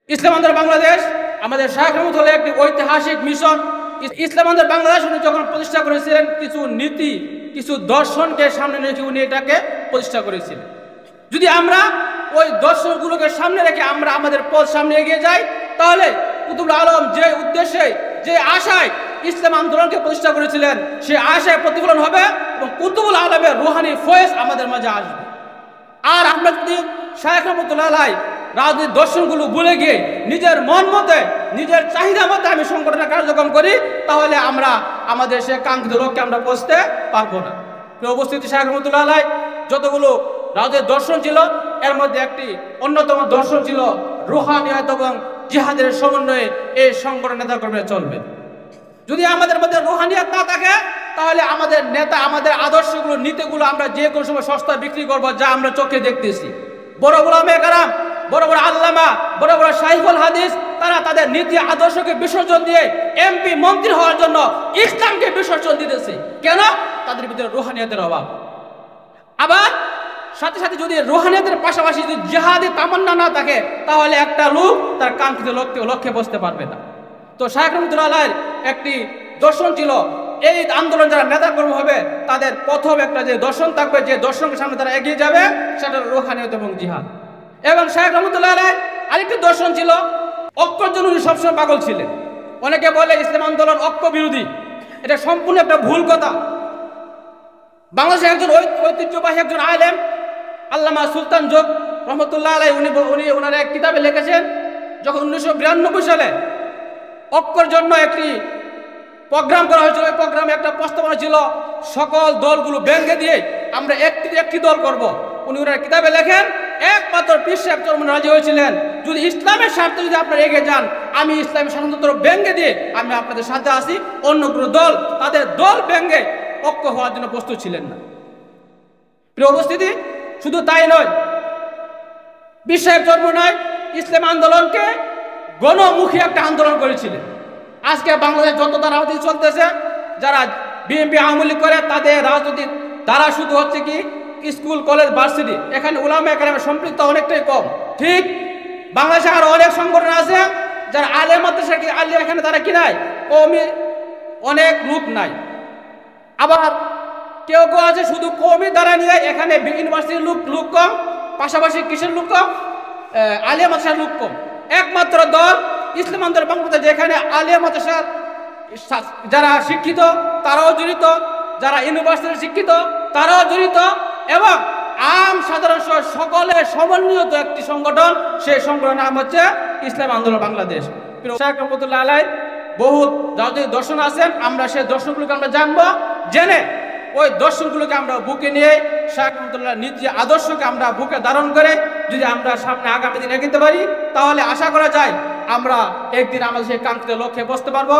ইসলাম আন্দোলন বাংলাদেশ আমাদের শাহ রহমতুল্লাহ একটি ঐতিহাসিক মিশন। ইসলাম আন্দোলন বাংলাদেশ উনি যখন প্রতিষ্ঠা করেছিলেন, কিছু নীতি, কিছু দর্শনকে সামনে রেখে উনি এটাকে প্রতিষ্ঠা করেছিলেন। যদি আমরা ওই দর্শনগুলোকে সামনে রেখে আমরা আমাদের পথ সামনে এগিয়ে যাই, তাহলে কুতুবুল আলম যে উদ্দেশ্যে, যে আশায় ইসলাম আন্দোলনকে প্রতিষ্ঠা করেছিলেন, সে আশায় প্রতিফলন হবে এবং কুতুবুল আলমের রুহানি ফয়েজ আমাদের মাঝে আসবে। আর আমরা যদি শাহ রহমতুল্লাহ আলাই রাজনৈতিক দর্শনগুলো ভুলে গিয়ে নিজের মন মতে, নিজের চাহিদা মতে আমি সংগঠনের কার্যক্রম করি, তাহলে আমরা আমাদের সে কাঙ্ক্ষিত লক্ষ্যে আমরা পৌঁছতে পারবো না। উপস্থিতি শাহ রহমতুল্লাহ আলাই যতগুলো রাজনৈতিক দর্শন ছিল, এর মধ্যে একটি অন্যতম দর্শন ছিল রুহানিয়াত এবং জিহাদের সমন্বয়ে এই সংগঠন নেতা কর্মীরা চলবে। যদি আমাদের মধ্যে রুহানিয়াত না থাকে, তাহলে আমাদের নেতা, আমাদের আদর্শগুলো, নীতিগুলো আমরা যে কোনো সময় সস্তায় বিক্রি করবো, যা আমরা চোখে দেখতেছি। বড় বড় উলামায়ে কেরাম, বড় বড় আল্লামা, বড় বড় শাইখুল হাদিস, তারা তাদের নীতি আদর্শকে বিসর্জন দিয়ে এমপি মন্ত্রী হওয়ার জন্য ইসলামকে বিসর্জন দিতেছে। কেন? তাদের ভিতরে রুহানিয়াতের অভাব। আবার সাথে সাথে যদি রুহানিয়াতের পাশাপাশি যদি জিহাদি তামান্না না থাকে, তাহলে একটা লোক তার কাঙ্ক্ষিত লক্ষ্যে পৌঁছতে পারবে না। তো শাহ রহমতুল্লাহ আলাইহির একটি দর্শন ছিল, এই আন্দোলন যারা নেতাকর্মী হবে তাদের প্রথম একটা যে দর্শন থাকবে, যে দর্শনের সামনে তারা এগিয়ে যাবে, সেটা রুহানিয়াত এবং জিহাদ। এবং শাহ রহমতুল্লাহ আলাইহির আরেকটি দর্শন ছিল, ঐক্যের জন্য উনি সবসময় পাগল ছিলেন। অনেকে বলে ইসলাম আন্দোলন ঐক্য বিরোধী, এটা সম্পূর্ণ একটা ভুল কথা। বাংলাদেশের একজন ঐতিহ্যবাহী একজন আলেম আল্লামা সুলতান যোগ রহমতুল্লাহ আলাইহি উনি ওনার এক কিতাবে লিখেছেন, যখন 1992 সালে ঐক্যের জন্য একটি প্রোগ্রাম করা হয়েছিল, ওই প্রোগ্রামে একটা প্রস্তাবনা ছিল সকল দলগুলো ভেঙে দিয়ে আমরা একটি দল করব। উনি ওনার কিতাবে লেখেন, একমাত্র পীর সাহেব চরমনাই রাজি হয়েছিলেন, যদি ইসলামের স্বার্থে যদি আপনারা এগিয়ে যান, আমি ইসলামের শাসনতন্ত্র ভেঙে দিয়ে আমি আপনাদের সাথে আসি। অন্য কোনো দল তাদের দল ভেঙে ঐক্য হওয়ার জন্য প্রস্তুত ছিলেন না। প্রিয় উপস্থিতি, শুধু তাই নয়, পীর সাহেব চরমনাই ইসলাম আন্দোলনকে গণমুখী একটা আন্দোলন করেছিলেন। আজকে বাংলাদেশ যত রাজনীতি চলতেছে, যারা বিএনপি আওয়ামী লীগ করে, তাদের রাজনীতির দ্বারা শুধু হচ্ছে কি স্কুল, কলেজ, ভার্সিটি, এখানে উলামায়ে কেরামের সম্পৃক্ত অনেকটাই কম। ঠিক বাংলাদেশে আরো অনেক সংগঠন আছে যারা আলেম মাদ্রাসা কি আলিয়া, এখানে তারা কি নাই, কওমি অনেক লোক নাই। আবার কেউ কেউ আছে শুধু কওমি দ্বারা নিয়ে, এখানে ইউনিভার্সিটির লোক কম, পাশাপাশি কিসের লোক কম, আলিয়া মাদ্রাসার লোক কম। একমাত্র দল ইসলাম আন্দোলন বাংলাদেশ, যেখানে আলিয়া মাদ্রাসার যারা শিক্ষিত তারাও জড়িত, যারা ইউনিভার্সিটির শিক্ষিত তারাও জড়িত, এবং আম সাধারণ সকলের সমন্বিত একটি সংগঠন। সেই সংগঠনের নাম হচ্ছে ইসলাম আন্দোলন বাংলাদেশ। শাহ রহমতুল্লাহ আলাইহি বহুত রাজনৈতিক দর্শন আছেন, আমরা সেই দর্শনগুলোকে আমরা জানবো, জেনে ওই দর্শনগুলোকে আমরা বুকে নিয়ে শাহ রহমতুল্লাহ নীতি আদর্শকে আমরা বুকে ধারণ করে যদি আমরা সামনে আগামী দিন এগোতে পারি, তাহলে আশা করা যায় আমরা একদিন আমাদের সেই কাঙ্ক্ষিত লক্ষ্যে পৌঁছতে পারবো।